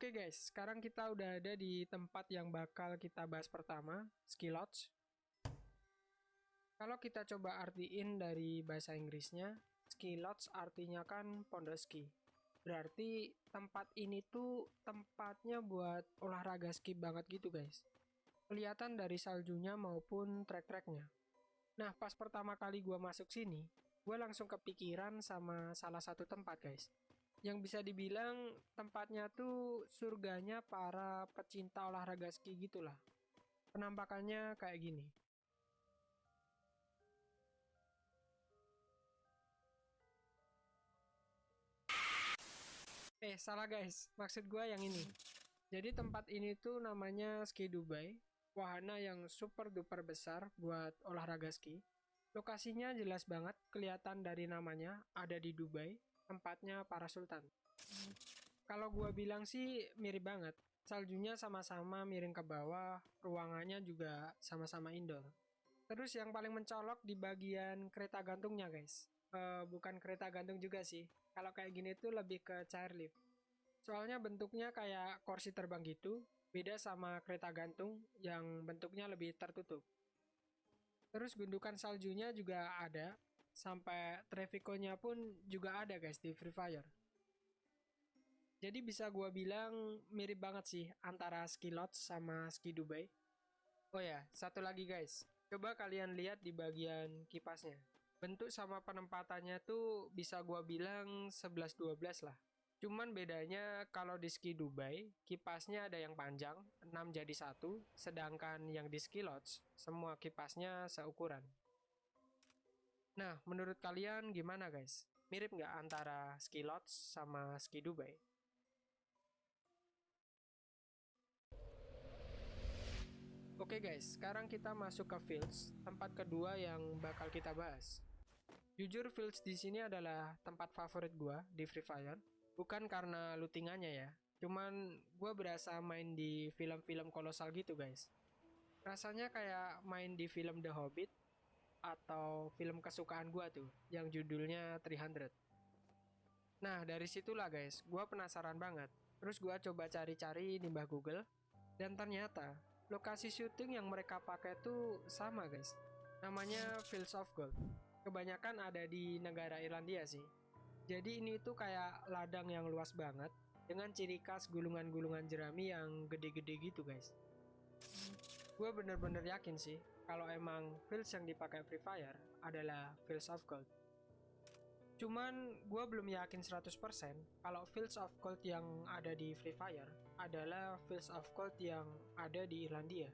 Oke guys, sekarang kita udah ada di tempat yang bakal kita bahas pertama, Ski Lodge. Kalau kita coba artiin dari bahasa Inggrisnya, Ski Lodge artinya kan pondok ski. Berarti tempat ini tuh tempatnya buat olahraga ski banget gitu guys. Kelihatan dari saljunya maupun trek-treknya. Nah, pas pertama kali gua masuk sini, gue langsung kepikiran sama salah satu tempat guys. Yang bisa dibilang tempatnya tuh surganya para pecinta olahraga ski gitulah. Penampakannya kayak gini. Salah guys, maksud gue yang ini. Jadi tempat ini tuh namanya Ski Dubai, wahana yang super duper besar buat olahraga ski. Lokasinya jelas banget, kelihatan dari namanya, ada di Dubai, tempatnya para sultan. Kalau gue bilang sih mirip banget, saljunya sama-sama miring ke bawah, ruangannya juga sama-sama indoor. Terus yang paling mencolok di bagian kereta gantungnya guys. Bukan kereta gantung juga sih. Kalau kayak gini tuh lebih ke chairlift. Soalnya bentuknya kayak kursi terbang gitu. Beda sama kereta gantung yang bentuknya lebih tertutup. Terus gundukan saljunya juga ada. Sampai traffic-nya pun juga ada guys di Free Fire. Jadi bisa gua bilang mirip banget sih antara Ski Lodge sama Ski Dubai. Oh ya, satu lagi guys. Coba kalian lihat di bagian kipasnya. Bentuk sama penempatannya tuh bisa gua bilang 11-12 lah. Cuman bedanya kalau di Ski Dubai, kipasnya ada yang panjang, 6 jadi 1, sedangkan yang di Ski Lodge, semua kipasnya seukuran. Nah, menurut kalian gimana guys? Mirip nggak antara Ski Lodge sama Ski Dubai? Oke guys, sekarang kita masuk ke Fields, tempat kedua yang bakal kita bahas. Jujur Fields di sini adalah tempat favorit gua di Free Fire, bukan karena lootingannya ya. Cuman gua berasa main di film-film kolosal gitu guys. Rasanya kayak main di film The Hobbit atau film kesukaan gua tuh, yang judulnya 300. Nah, dari situlah guys, gua penasaran banget. Terus gua coba cari-cari di mbah Google, dan ternyata lokasi syuting yang mereka pakai tuh sama guys. Namanya Fields of Gold. Kebanyakan ada di negara Irlandia sih. Jadi ini tuh kayak ladang yang luas banget dengan ciri khas gulungan-gulungan jerami yang gede-gede gitu guys. Gue bener-bener yakin sih kalau emang Fields yang dipakai Free Fire adalah Fields of Gold. Cuman gue belum yakin 100% kalau Fields of Gold yang ada di Free Fire adalah Fields of Gold yang ada di Irlandia.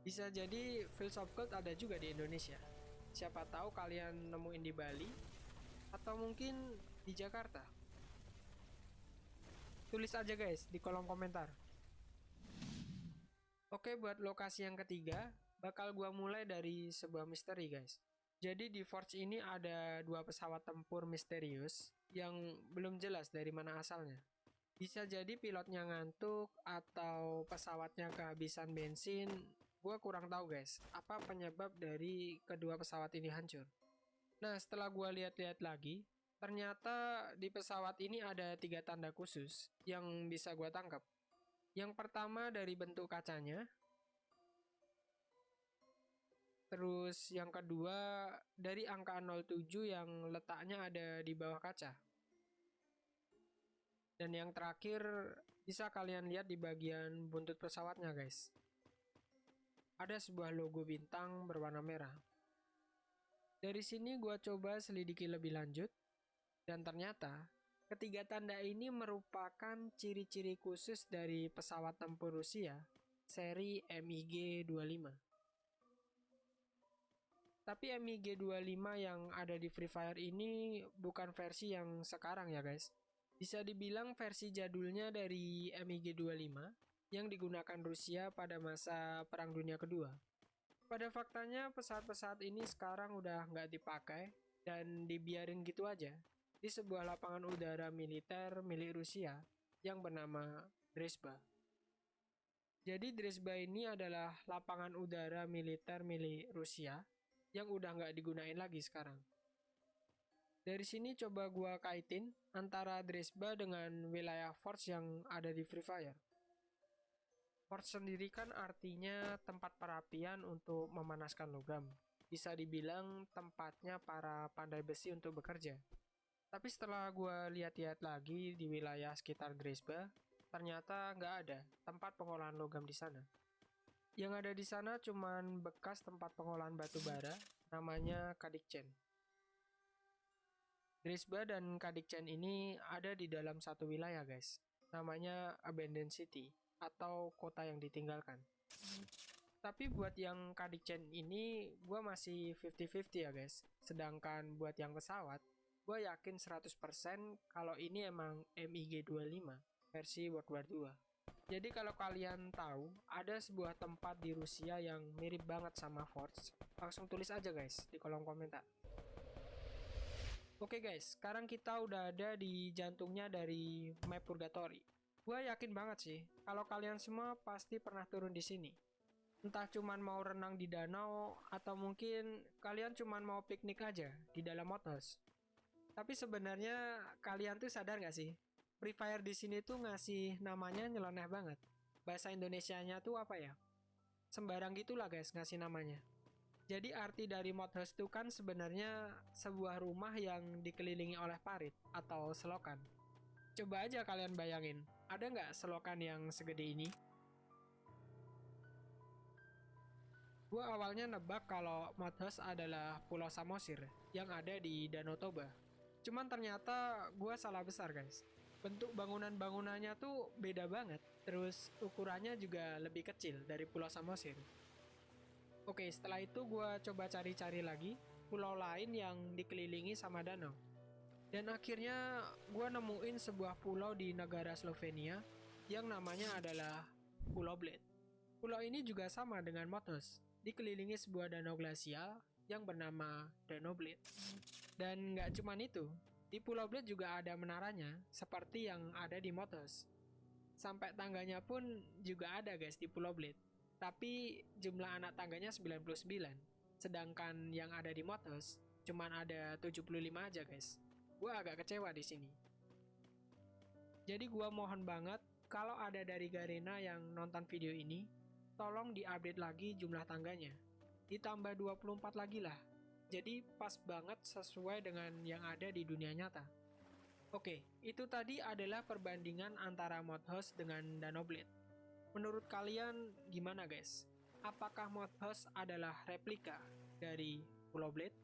Bisa jadi Fields of Gold ada juga di Indonesia. Siapa tahu kalian nemuin di Bali atau mungkin di Jakarta. Tulis aja guys di kolom komentar. Oke, buat lokasi yang ketiga, bakal gua mulai dari sebuah misteri guys. Jadi di Forge ini ada dua pesawat tempur misterius yang belum jelas dari mana asalnya. Bisa jadi pilotnya ngantuk atau pesawatnya kehabisan bensin. Gua kurang tahu guys, apa penyebab dari kedua pesawat ini hancur. Nah, setelah gua lihat-lihat lagi, ternyata di pesawat ini ada 3 tanda khusus yang bisa gua tangkap. Yang pertama dari bentuk kacanya, terus yang kedua dari angka 07 yang letaknya ada di bawah kaca. Dan yang terakhir bisa kalian lihat di bagian buntut pesawatnya guys. Ada sebuah logo bintang berwarna merah. Dari sini gua coba selidiki lebih lanjut. Dan ternyata ketiga tanda ini merupakan ciri-ciri khusus dari pesawat tempur Rusia seri MiG-25. Tapi MiG-25 yang ada di Free Fire ini bukan versi yang sekarang ya guys. Bisa dibilang versi jadulnya dari MiG-25 yang digunakan Rusia pada masa Perang Dunia Kedua. Pada faktanya pesawat-pesawat ini sekarang udah nggak dipakai dan dibiarin gitu aja di sebuah lapangan udara militer milik Rusia yang bernama Dresba. Jadi Dresba ini adalah lapangan udara militer milik Rusia yang udah nggak digunain lagi sekarang. Dari sini coba gua kaitin antara Dresba dengan wilayah Forge yang ada di Free Fire. Forge sendiri kan artinya tempat perapian untuk memanaskan logam. Bisa dibilang tempatnya para pandai besi untuk bekerja. Tapi setelah gua lihat-lihat lagi di wilayah sekitar Dresba, ternyata nggak ada tempat pengolahan logam di sana. Yang ada di sana cuman bekas tempat pengolahan batu bara, namanya Kadikchen. Dresba dan Kadikchen ini ada di dalam satu wilayah guys, namanya Abandoned City atau kota yang ditinggalkan. Tapi buat yang Kadikchen ini gue masih 50-50 ya guys. Sedangkan buat yang pesawat, gue yakin 100% kalau ini emang MiG-25 versi World War II. Jadi kalau kalian tahu ada sebuah tempat di Rusia yang mirip banget sama Forge, langsung tulis aja guys di kolom komentar. Oke guys, sekarang kita udah ada di jantungnya dari map Purgatory. Gua yakin banget sih, kalau kalian semua pasti pernah turun di sini. Entah cuman mau renang di danau, atau mungkin kalian cuman mau piknik aja di dalam motos. Tapi sebenarnya kalian tuh sadar gak sih? Free Fire di sini tuh ngasih namanya nyeleneh banget. Bahasa Indonesianya tuh apa ya? Sembarang gitulah guys ngasih namanya. Jadi arti dari mod house itu kan sebenarnya sebuah rumah yang dikelilingi oleh parit atau selokan. Coba aja kalian bayangin, ada nggak selokan yang segede ini? Gue awalnya nebak kalau mod house adalah Pulau Samosir yang ada di Danau Toba. Cuman ternyata gue salah besar guys. Bentuk bangunan-bangunannya tuh beda banget, terus ukurannya juga lebih kecil dari Pulau Samosir. Oke, setelah itu gue coba cari-cari lagi pulau lain yang dikelilingi sama danau. Dan akhirnya gue nemuin sebuah pulau di negara Slovenia yang namanya adalah Pulau Bled. Pulau ini juga sama dengan Motos, dikelilingi sebuah danau glasial yang bernama Danau Bled. Dan nggak cuman itu, di Pulau Bled juga ada menaranya, seperti yang ada di Motos. Sampai tangganya pun juga ada guys di Pulau Bled. Tapi jumlah anak tangganya 99. Sedangkan yang ada di Motos cuman ada 75 aja guys. Gua agak kecewa di sini. Jadi gua mohon banget kalau ada dari Garena yang nonton video ini, tolong diupdate lagi jumlah tangganya. Ditambah 24 lagi lah. Jadi pas banget sesuai dengan yang ada di dunia nyata. Oke, itu tadi adalah perbandingan antara mod house dengan Danau Blade. Menurut kalian gimana guys? Apakah mod house adalah replika dari Pulau Blade